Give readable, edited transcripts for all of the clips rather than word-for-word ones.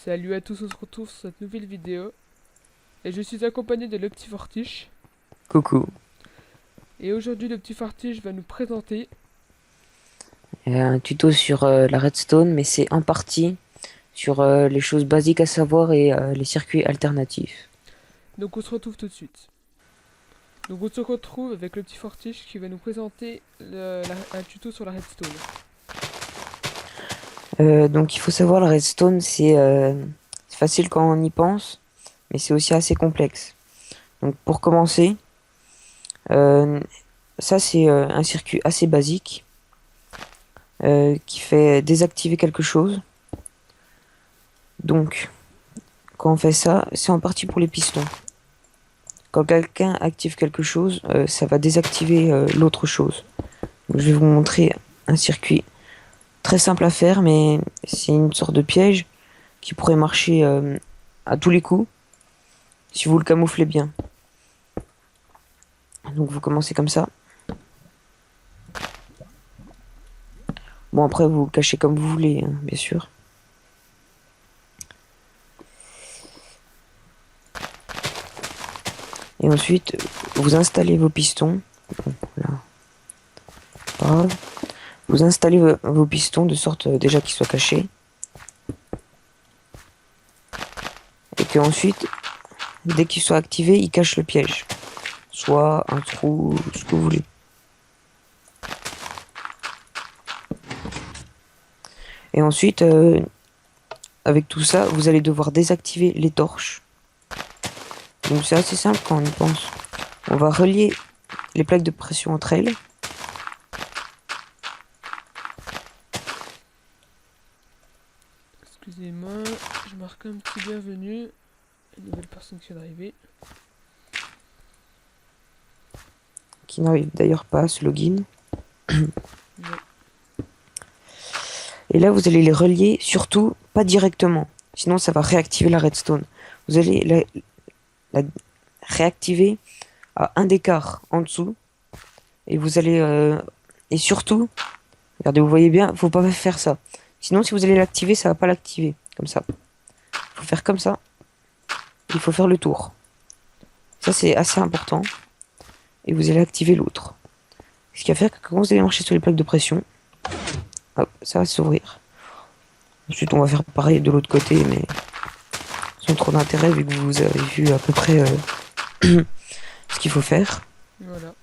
Salut à tous, on se retrouve sur cette nouvelle vidéo. Et je suis accompagné de Le Petit Fortiche. Coucou. Et aujourd'hui, Le Petit Fortiche va nous présenter. Un tuto sur la redstone, mais c'est en partie sur les choses basiques à savoir et les circuits alternatifs. Donc on se retrouve tout de suite. Donc on se retrouve avec Le Petit Fortiche qui va nous présenter un tuto sur la redstone. Donc il faut savoir, la redstone, c'est facile quand on y pense, mais c'est aussi assez complexe. Donc pour commencer, ça c'est un circuit assez basique qui fait désactiver quelque chose. Donc quand on fait ça, c'est en partie pour les pistons. Quand quelqu'un active quelque chose, ça va désactiver l'autre chose. Donc, je vais vous montrer un circuit très simple à faire, mais c'est une sorte de piège qui pourrait marcher à tous les coups si vous le camouflez bien. Donc vous commencez comme ça. Bon, après vous le cachez comme vous voulez, hein, bien sûr. Et ensuite, vous installez vos pistons. Bon, là. Pas grave. Vous installez vos pistons de sorte déjà qu'ils soient cachés. Et que ensuite, dès qu'ils soient activés, ils cachent le piège. Soit un trou, ce que vous voulez. Et ensuite, avec tout ça, vous allez devoir désactiver les torches. Donc c'est assez simple quand on y pense. On va relier les plaques de pression entre elles. Excusez-moi, je marque un petit bienvenue. Une nouvelle personne qui vient d'arriver. Qui n'arrive d'ailleurs pas à ce login. Et là, vous allez les relier, surtout pas directement. Sinon, ça va réactiver la redstone. Vous allez la réactiver à un d'écart en dessous. Et vous allez... et surtout, regardez, vous voyez bien, faut pas faire ça. Sinon, si vous allez l'activer, ça va pas l'activer. Comme ça. Faut faire comme ça. Il faut faire le tour. Ça, c'est assez important. Et vous allez activer l'autre. Ce qui va faire que quand vous allez marcher sur les plaques de pression, hop, ça va s'ouvrir. Ensuite, on va faire pareil de l'autre côté, mais sans trop d'intérêt, vu que vous avez vu à peu près ce qu'il faut faire. Voilà.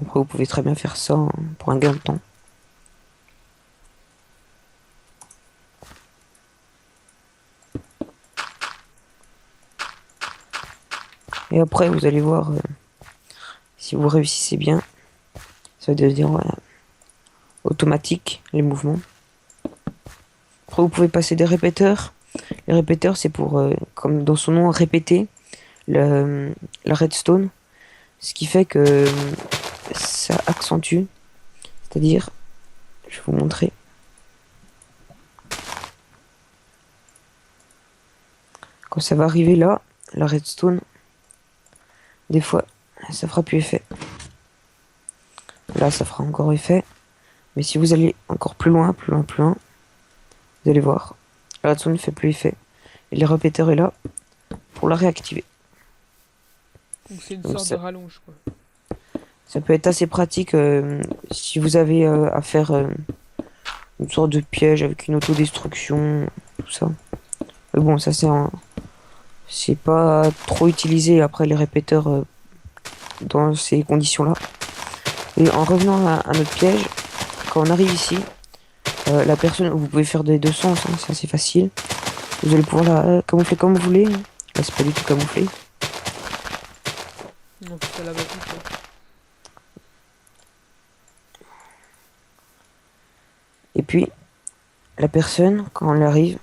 Après, vous pouvez très bien faire ça hein, pour un gain de temps. Et après, vous allez voir si vous réussissez bien. Ça veut dire automatique, les mouvements. Après, vous pouvez passer des répéteurs. Les répéteurs, c'est pour, comme dans son nom, répéter la redstone. Ce qui fait que ça accentue. C'est-à-dire, je vais vous montrer. Quand ça va arriver là, la redstone, des fois, ça fera plus effet. Là, ça fera encore effet. Mais si vous allez encore plus loin, vous allez voir. La redstone ne fait plus effet. Et le répéteur est là pour la réactiver. Donc c'est une Donc sorte de rallonge quoi. Ça peut être assez pratique si vous avez à faire une sorte de piège avec une autodestruction, tout ça. Mais bon, ça c'est pas trop utilisé après les répéteurs dans ces conditions-là. Et en revenant à notre piège, quand on arrive ici, la personne, vous pouvez faire des deux sens, hein, c'est assez facile. Vous allez pouvoir la camoufler comme vous voulez. Là, c'est pas du tout camouflé. Non, ça la va tout quoi. Et puis, la personne, quand elle arrive,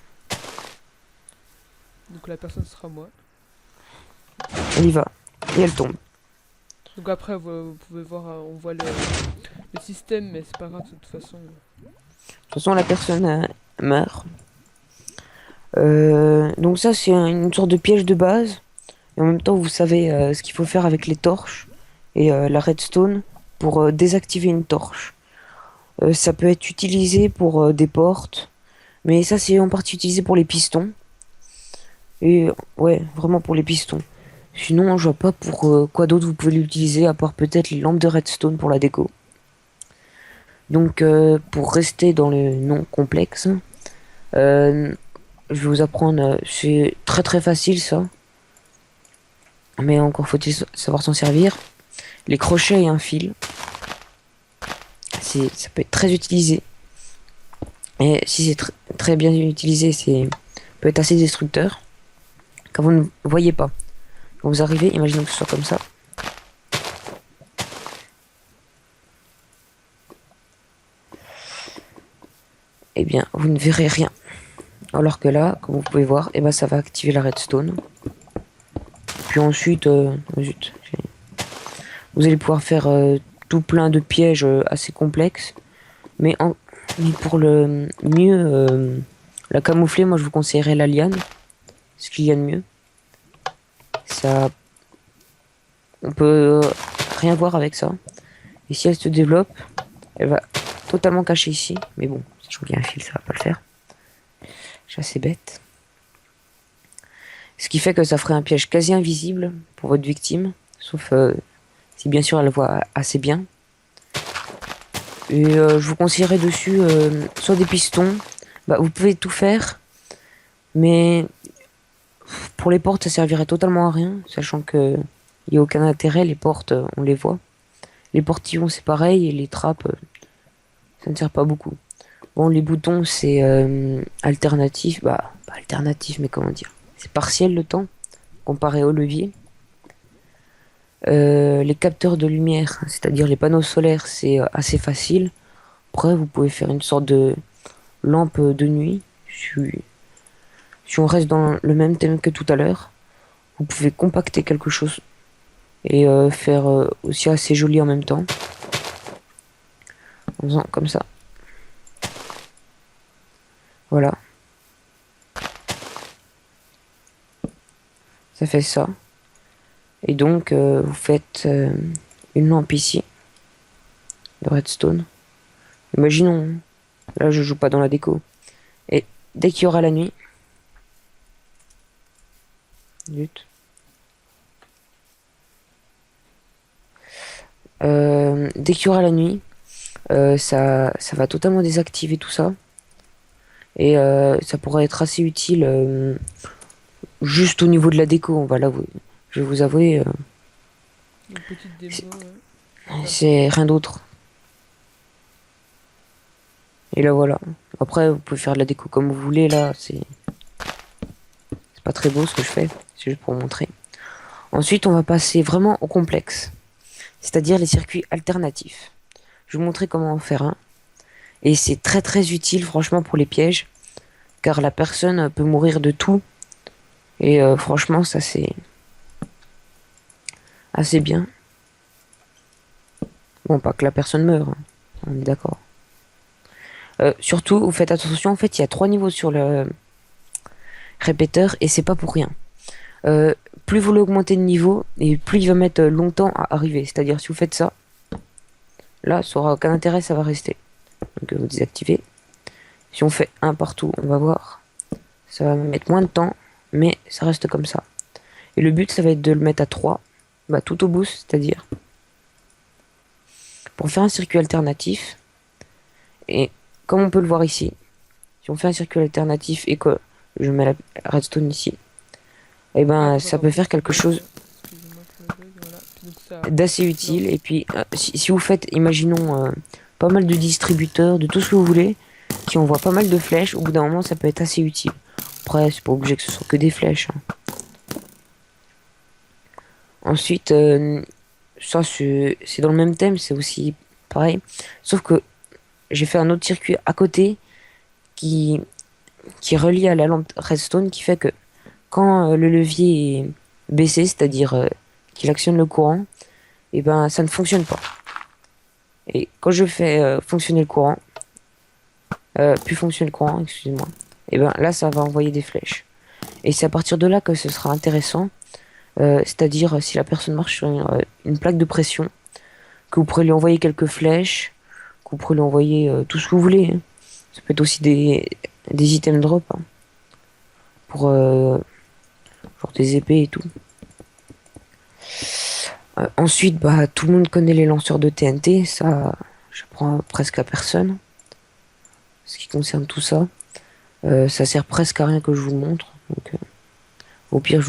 Donc la personne sera moi. elle y va. Et elle tombe. Donc après, vous pouvez voir, on voit le système, mais c'est pas grave de toute façon. De toute façon, la personne meurt. Donc ça, c'est une sorte de piège de base. Et en même temps, vous savez ce qu'il faut faire avec les torches et la redstone pour désactiver une torche. Ça peut être utilisé pour des portes, mais ça, c'est en partie utilisé pour les pistons. Et ouais, vraiment pour les pistons. Sinon, je vois pas pour quoi d'autre vous pouvez l'utiliser, à part peut-être les lampes de redstone pour la déco. Donc, pour rester dans le nom complexe, euh, je vais vous apprendre, c'est très très facile ça, mais encore faut-il savoir s'en servir. Les crochets et un fil, ça peut être très utilisé. Et si c'est très bien utilisé, c'est peut être assez destructeur. Quand vous ne voyez pas, quand vous arrivez, imaginons que ce soit comme ça. Eh bien, vous ne verrez rien. Alors que là, comme vous pouvez voir, eh ben, ça va activer la redstone. Puis ensuite, vous allez pouvoir faire tout plein de pièges assez complexes. Mais, mais pour le mieux la camoufler, moi je vous conseillerais la liane. Ce qu'il y a de mieux. Ça, on peut rien voir avec ça. Et si elle se développe, elle va totalement cacher ici. Mais bon, sachant qu'il y a un fil, ça va pas le faire. Je suis assez bête. Ce qui fait que ça ferait un piège quasi invisible pour votre victime. Sauf si bien sûr elle le voit assez bien. Et je vous conseillerais dessus soit des pistons. Bah, vous pouvez tout faire. Mais pour les portes, ça servirait totalement à rien. Sachant que il n'y a aucun intérêt. Les portes, on les voit. Les portillons, c'est pareil. Et les trappes, ça ne sert pas beaucoup. Bon, les boutons, c'est alternatif. Bah, pas alternatif, mais comment dire. C'est partiel le temps, comparé au levier. Les capteurs de lumière, c'est-à-dire les panneaux solaires, c'est assez facile. Après, vous pouvez faire une sorte de lampe de nuit. Si on reste dans le même thème que tout à l'heure, vous pouvez compacter quelque chose et faire aussi assez joli en même temps. En faisant comme ça. Voilà. Ça fait ça. Et donc, vous faites une lampe ici, de redstone. Imaginons, là je joue pas dans la déco. Et dès qu'il y aura la nuit, dès qu'il y aura la nuit, ça va totalement désactiver tout ça. Et ça pourrait être assez utile juste au niveau de la déco. Je vais vous avouer, Une petite démo, c'est rien d'autre. Et là voilà. Après, vous pouvez faire de la déco comme vous voulez. Là, c'est pas très beau ce que je fais. C'est juste pour vous montrer. Ensuite, on va passer vraiment au complexe, c'est-à-dire les circuits alternatifs. Je vais vous montrer comment en faire un. Et c'est très très utile, franchement, pour les pièges, car la personne peut mourir de tout. Et franchement, ça c'est assez bien. Bon, pas que la personne meure, hein. On est d'accord. Surtout, vous faites attention, en fait, il y a 3 niveaux sur le répéteur, et c'est pas pour rien. Plus vous l'augmentez de niveau, et plus il va mettre longtemps à arriver. C'est-à-dire, si vous faites ça, là, ça aura aucun intérêt, ça va rester. Donc, vous désactivez. Si on fait un partout, on va voir. Ça va mettre moins de temps, mais ça reste comme ça. Et le but, ça va être de le mettre à 3, bah, tout au bout, c'est-à-dire pour faire un circuit alternatif. Et comme on peut le voir ici, si on fait un circuit alternatif et que je mets la redstone ici, et ben ça peut faire quelque chose d'assez utile. Et puis si vous faites, imaginons, pas mal de distributeurs, de tout ce que vous voulez, qui envoient pas mal de flèches, au bout d'un moment ça peut être assez utile. Après, c'est pas obligé que ce soit que des flèches, hein. Ensuite, ça c'est dans le même thème, c'est aussi pareil. Sauf que j'ai fait un autre circuit à côté qui, qui est relié à la lampe redstone qui fait que quand le levier est baissé, c'est-à-dire qu'il actionne le courant, et ben ça ne fonctionne pas. Et quand je fais fonctionner le courant, plus fonctionner le courant, excusez-moi, et ben là ça va envoyer des flèches. Et c'est à partir de là que ce sera intéressant, c'est-à-dire si la personne marche sur une plaque de pression, que vous pourrez lui envoyer quelques flèches, que vous pourrez lui envoyer tout ce que vous voulez, hein. Ça peut être aussi des items drop, hein, pour genre des épées et tout. Ensuite, bah, tout le monde connaît les lanceurs de TNT, ça, j'apprends presque à personne. Ce qui concerne tout ça, ça sert presque à rien que je vous le montre. Donc, au pire,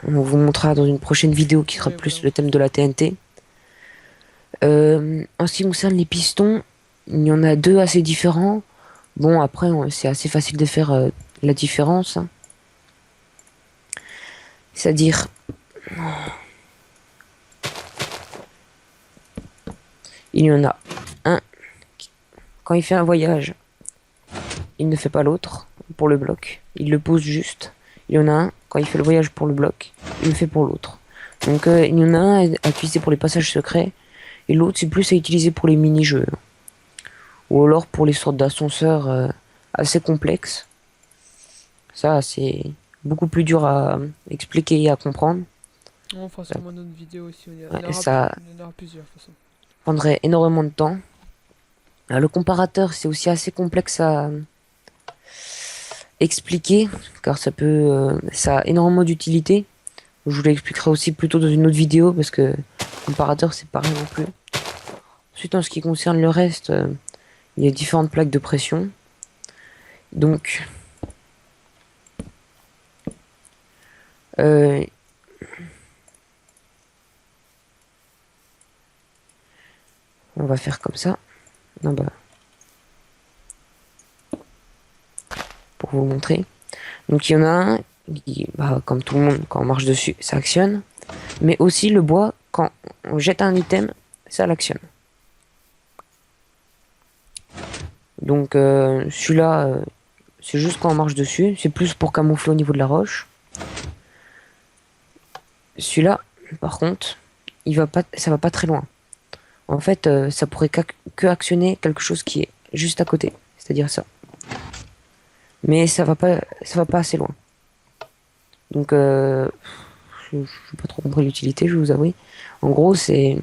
on vous montrera dans une prochaine vidéo qui sera Oui, plus voilà. le thème de la TNT. En ce qui concerne les pistons, il y en a deux assez différents. Bon, après, c'est assez facile de faire la différence, hein. C'est-à-dire, il y en a un, quand il fait un voyage, il ne fait pas l'autre pour le bloc. Il le pose juste. Il y en a un, quand il fait le voyage pour le bloc, il le fait pour l'autre. Donc il y en a un à utiliser pour les passages secrets, et l'autre c'est plus à utiliser pour les mini-jeux. Ou alors pour les sortes d'ascenseurs assez complexes. Ça c'est beaucoup plus dur à expliquer et à comprendre. On fera Ça, sûrement une autre vidéo aussi. ouais, ça Il y en aura plusieurs de toute façon. prendrait énormément de temps. Le comparateur c'est aussi assez complexe à expliquer, car ça a énormément d'utilité. Je vous l'expliquerai aussi plutôt dans une autre vidéo parce que comparateur c'est pareil non plus. Ensuite en ce qui concerne le reste, il y a différentes plaques de pression. Donc euh, on va faire comme ça. Non, bah, pour vous montrer. Donc il y en a un qui, bah, comme tout le monde, quand on marche dessus, ça actionne. Mais aussi le bois, quand on jette un item, ça l'actionne. Donc celui-là, c'est juste quand on marche dessus. C'est plus pour camoufler au niveau de la roche. Celui-là, par contre, ça va pas très loin. En fait, ça pourrait que actionner quelque chose qui est juste à côté, c'est-à-dire ça. Mais ça va pas assez loin. Donc, je n'ai pas trop compris l'utilité, je vous avoue. En gros, je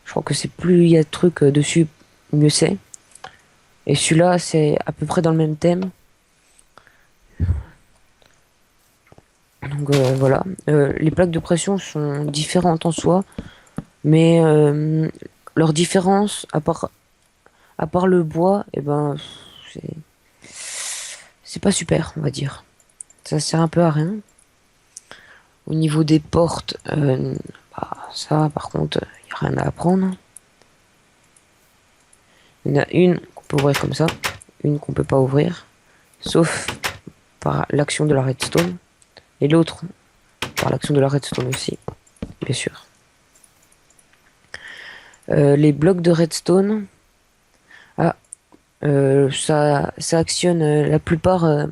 crois que c'est plus il y a de trucs dessus, mieux c'est. Et celui-là, c'est à peu près dans le même thème. Donc voilà. Les plaques de pression sont différentes en soi, mais leur différence, à part le bois, et ben, c'est c'est pas super, on va dire. Ça sert un peu à rien. Au niveau des portes, bah, ça, par contre, il n'y a rien à apprendre. Il y en a une qu'on peut ouvrir comme ça, une qu'on peut pas ouvrir, sauf par l'action de la redstone, et l'autre par l'action de la redstone aussi, bien sûr. Les blocs de redstone, ah, ça actionne la plupart,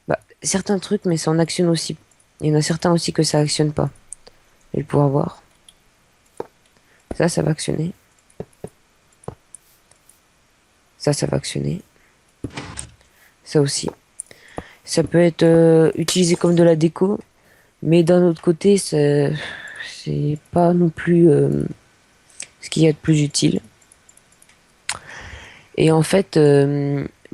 bah, certains trucs, mais ça en actionne aussi. Il y en a certains aussi que ça actionne pas. Je vais pouvoir voir. Ça va actionner. Ça va actionner. Ça aussi. Ça peut être utilisé comme de la déco, mais d'un autre côté, c'est pas non plus ce qu'il y a de plus utile. Et en fait,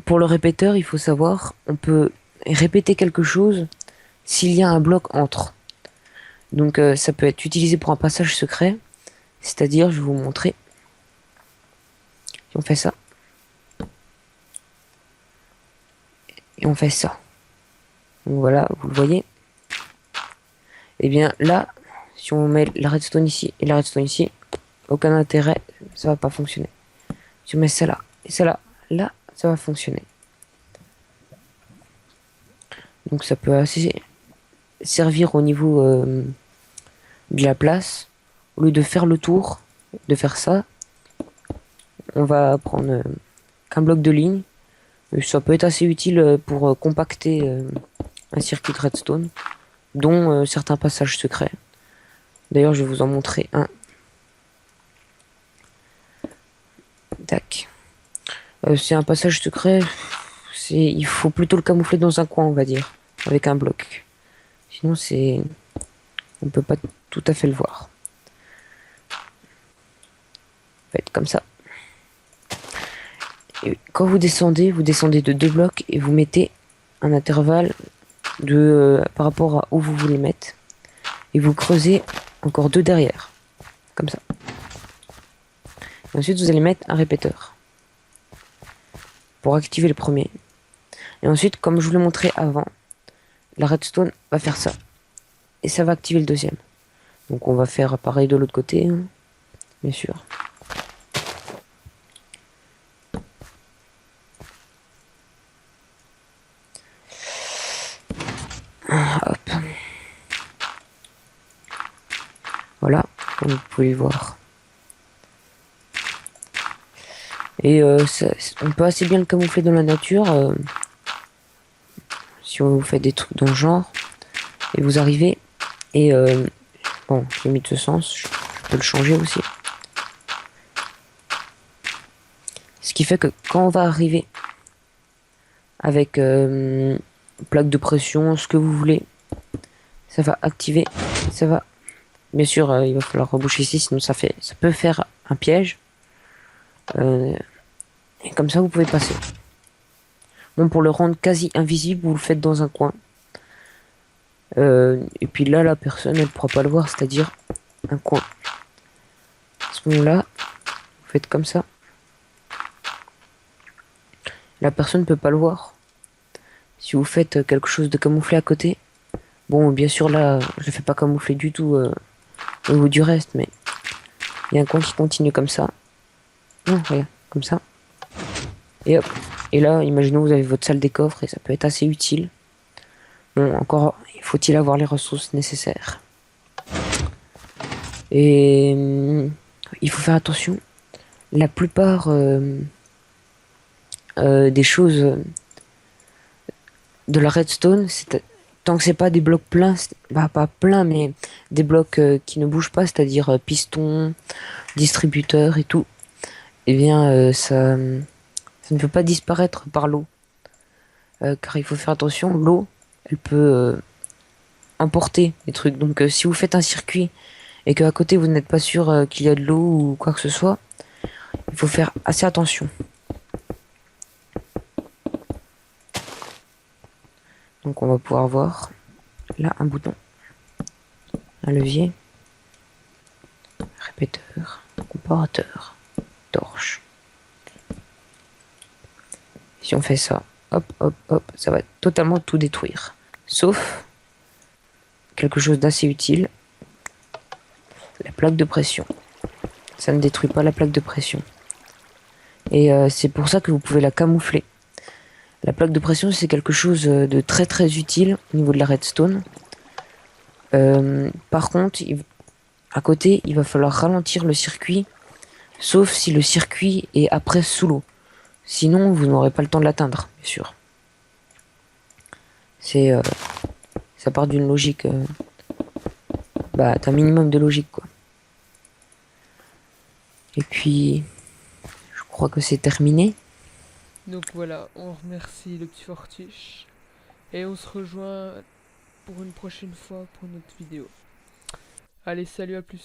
pour le répéteur, il faut savoir, on peut répéter quelque chose s'il y a un bloc entre. Donc ça peut être utilisé pour un passage secret, c'est-à-dire, je vais vous montrer. Si on fait ça. Et on fait ça. Donc voilà, vous le voyez. Et bien là, si on met la redstone ici et la redstone ici, aucun intérêt, ça va pas fonctionner. Si on met ça là et ça là, là, ça va fonctionner. Donc ça peut assez servir au niveau de la place. Au lieu de faire le tour, de faire ça, on va prendre qu'un bloc de ligne. Ça peut être assez utile pour compacter un circuit de redstone, dont certains passages secrets. D'ailleurs, je vais vous en montrer un. Tac. C'est un passage secret. Il faut plutôt le camoufler dans un coin, on va dire, avec un bloc. Sinon, on peut pas tout à fait le voir. Faites comme ça. Et quand vous descendez de 2 blocs et vous mettez un intervalle par rapport à où vous voulez mettre. Et vous creusez encore 2 derrière. Comme ça. Et ensuite, vous allez mettre un répéteur. Pour activer le premier. Et ensuite, comme je vous l'ai montré avant, la redstone va faire ça. Et ça va activer le deuxième. Donc on va faire pareil de l'autre côté, hein, bien sûr. Hop. Voilà, comme vous pouvez voir. Et on peut assez bien le camoufler dans la nature. Si on vous fait des trucs dans le genre. Et vous arrivez. Et bon, j'ai mis de ce sens. Je peux le changer aussi. Ce qui fait que quand on va arriver avec plaque de pression, ce que vous voulez, ça va activer. Ça va. Bien sûr, il va falloir reboucher ici, sinon ça peut faire un piège. Et comme ça, vous pouvez passer. Bon, pour le rendre quasi invisible, vous le faites dans un coin. Et puis là, la personne, elle ne pourra pas le voir, c'est-à-dire un coin. À ce moment-là, vous faites comme ça. La personne ne peut pas le voir. Si vous faites quelque chose de camouflé à côté, bon, bien sûr, là, je ne fais pas camoufler du tout au niveau du reste, mais il y a un coin qui continue comme ça. Non, regarde, comme ça. Et hop. Et là, imaginons vous avez votre salle des coffres et ça peut être assez utile. Bon, encore, faut-il avoir les ressources nécessaires. Et il faut faire attention. La plupart des choses de la redstone, tant que c'est pas des blocs pleins, bah pas pleins, mais des blocs qui ne bougent pas, c'est-à-dire pistons, distributeurs et tout, eh bien ça ne peut pas disparaître par l'eau. Car il faut faire attention, l'eau, elle peut emporter les trucs. Donc si vous faites un circuit et qu'à côté vous n'êtes pas sûr qu'il y a de l'eau ou quoi que ce soit, il faut faire assez attention. Donc on va pouvoir voir là un bouton, un levier, répéteur, comparateur, torche. Si on fait ça, hop, hop, hop, ça va totalement tout détruire. Sauf quelque chose d'assez utile, la plaque de pression. Ça ne détruit pas la plaque de pression. Et c'est pour ça que vous pouvez la camoufler. La plaque de pression, c'est quelque chose de très très utile au niveau de la redstone. Par contre, à côté, il va falloir ralentir le circuit, sauf si le circuit est après sous l'eau. Sinon, vous n'aurez pas le temps de l'atteindre, bien sûr. Ça part d'une logique, d'un minimum de logique, quoi. Et puis, je crois que c'est terminé. Donc voilà, on remercie le petit Fortiche. Et on se rejoint pour une prochaine fois pour notre vidéo. Allez, salut, à plus.